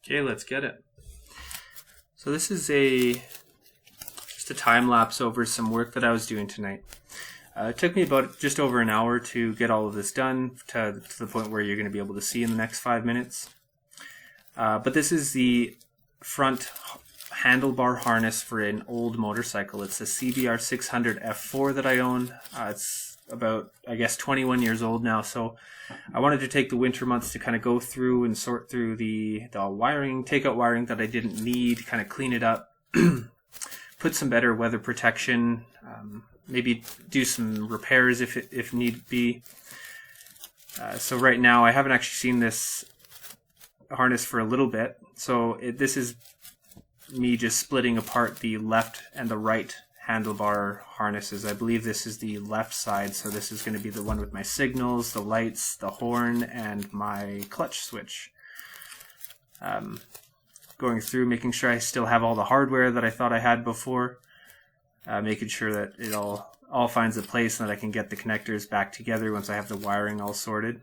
Okay, let's get it. So this is just a time lapse over some work that I was doing tonight. It took me about just over an hour to get all of this done to the point where you're going to be able to see in the next 5 minutes. But this is the front handlebar harness for an old motorcycle. It's a CBR600 F4 that I own. It's about, I guess, 21 years old now. So I wanted to take the winter months to kind of go through and sort through the wiring, take out wiring that I didn't need, kind of clean it up, put some better weather protection, maybe do some repairs if need be. So right now I haven't actually seen this harness for a little bit. So this is me just splitting apart the left and the right handlebar harnesses. I believe this is the left side, so this is going to be the one with my signals, the lights, the horn, and my clutch switch. Going through, making sure I still have all the hardware that I thought I had before, making sure that it all finds a place and that I can get the connectors back together once I have the wiring all sorted.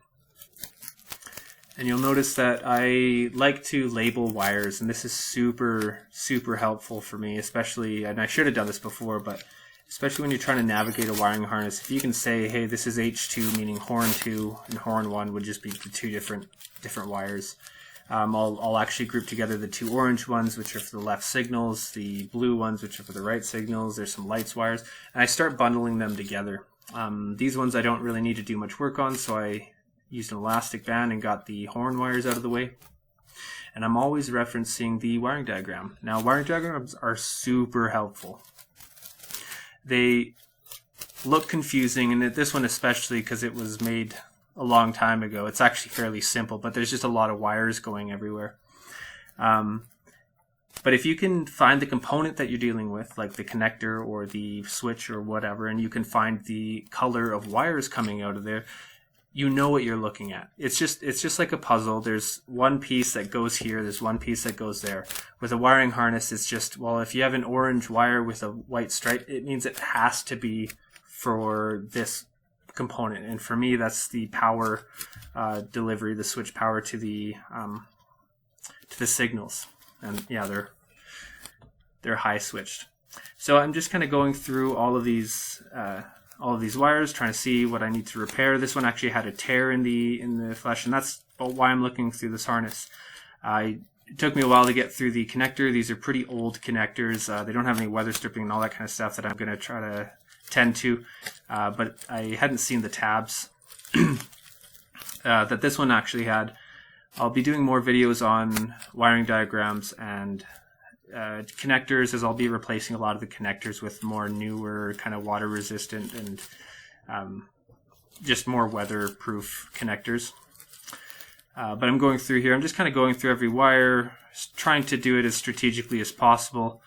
And you'll notice that I like to label wires, and this is super, super helpful for me, especially, and I should have done this before, but especially when you're trying to navigate a wiring harness. If you can say, hey, this is H2, meaning horn 2, and horn 1 would just be the two different wires. I'll actually group together the two orange ones, which are for the left signals, the blue ones, which are for the right signals. There's some lights wires, and I start bundling them together. These ones I don't really need to do much work on, so I used an elastic band and got the horn wires out of the way. And I'm always referencing the wiring diagram. Now, wiring diagrams are super helpful. They look confusing, and this one especially because it was made a long time ago. It's actually fairly simple, but there's just a lot of wires going everywhere. But if you can find the component that you're dealing with, like the connector or the switch or whatever, and you can find the color of wires coming out of there, you know what you're looking at. It's just like a puzzle. There's one piece that goes here, there's one piece that goes there. With a wiring harness, it's just, well, if you have an orange wire with a white stripe, it means it has to be for this component. And for me, that's the power delivery, the switch power to the signals. And yeah, they're high switched. So I'm just kind of going through all of these wires, trying to see what I need to repair. This one actually had a tear in the flesh, and that's why I'm looking through this harness. It took me a while to get through the connector. These are pretty old connectors. They don't have any weather stripping and all that kind of stuff that I'm going to try to tend to, but I hadn't seen the tabs that this one actually had. I'll be doing more videos on wiring diagrams and connectors, as I'll be replacing a lot of the connectors with more newer, kind of water resistant and just more weatherproof connectors. But I'm going through here. I'm just kind of going through every wire, trying to do it as strategically as possible.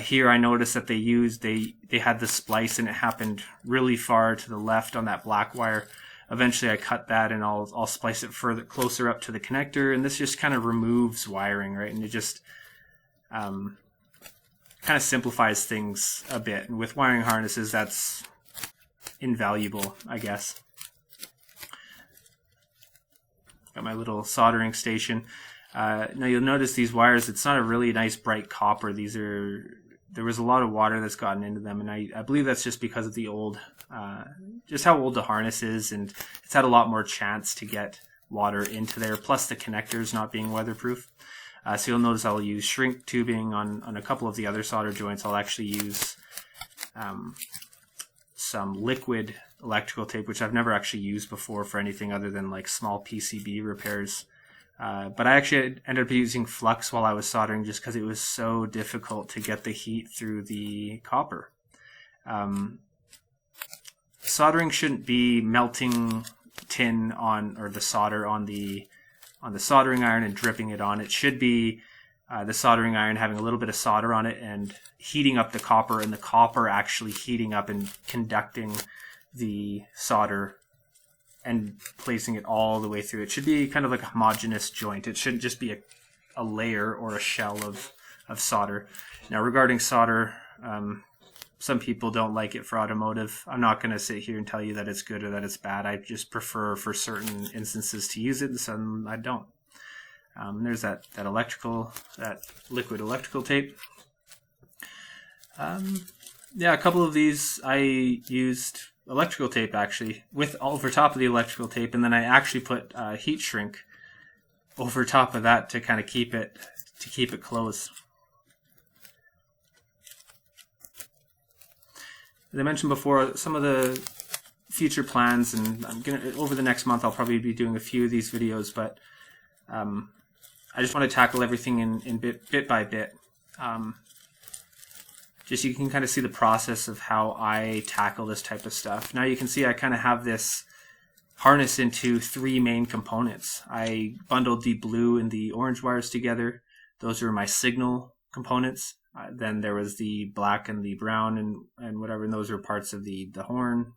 Here I noticed that they had the splice, and it happened really far to the left on that black wire. Eventually I cut that, and I'll splice it closer up to the connector, and this just kind of removes wiring, right? And it just kind of simplifies things a bit. And with wiring harnesses, that's invaluable, I guess. Got my little soldering station. Now you'll notice these wires, it's not a really nice bright copper. There was a lot of water that's gotten into them, and I believe that's just because of the just how old the harness is, and it's had a lot more chance to get water into there, plus the connectors not being weatherproof. So you'll notice I'll use shrink tubing on a couple of the other solder joints. I'll actually use some liquid electrical tape, which I've never actually used before for anything other than like small PCB repairs. But I actually ended up using flux while I was soldering just because it was so difficult to get the heat through the copper. Soldering shouldn't be melting tin or the solder on the soldering iron and dripping it on. It should be the soldering iron having a little bit of solder on it and heating up the copper, and the copper actually heating up and conducting the solder and placing it all the way through. It should be kind of like a homogeneous joint. It shouldn't just be a layer or a shell of solder. Now, regarding solder, some people don't like it for automotive. I'm not going to sit here and tell you that it's good or that it's bad. I just prefer for certain instances to use it, and some I don't. There's that liquid electrical tape. Yeah, a couple of these I used electrical tape actually with over top of the electrical tape, and then I actually put heat shrink over top of that to kind of keep it closed. As I mentioned before, some of the future plans, and over the next month I'll probably be doing a few of these videos, but I just want to tackle everything in bit by bit. Just so you can kind of see the process of how I tackle this type of stuff. Now you can see I kind of have this harness into 3 main components. I bundled the blue and the orange wires together. Those are my signal components. Then there was the black and the brown and whatever, and those are parts of the horn.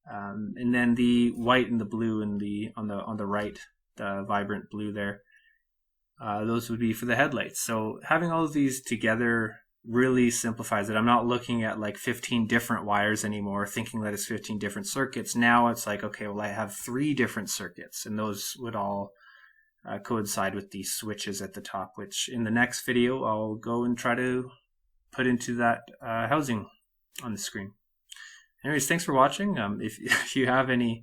And then the white and the blue and on the right, the vibrant blue there. Those would be for the headlights. So having all of these together really simplifies it. I'm not looking at like 15 different wires anymore, thinking that it's 15 different circuits. Now it's like, okay, well, I have 3 different circuits, and those would all coincide with the switches at the top, which in the next video I'll go and try to put into that housing on the screen. Anyways, thanks for watching. If you have any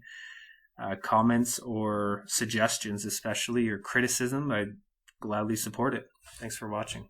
comments or suggestions, especially, or criticism, I'd gladly support it. Thanks for watching.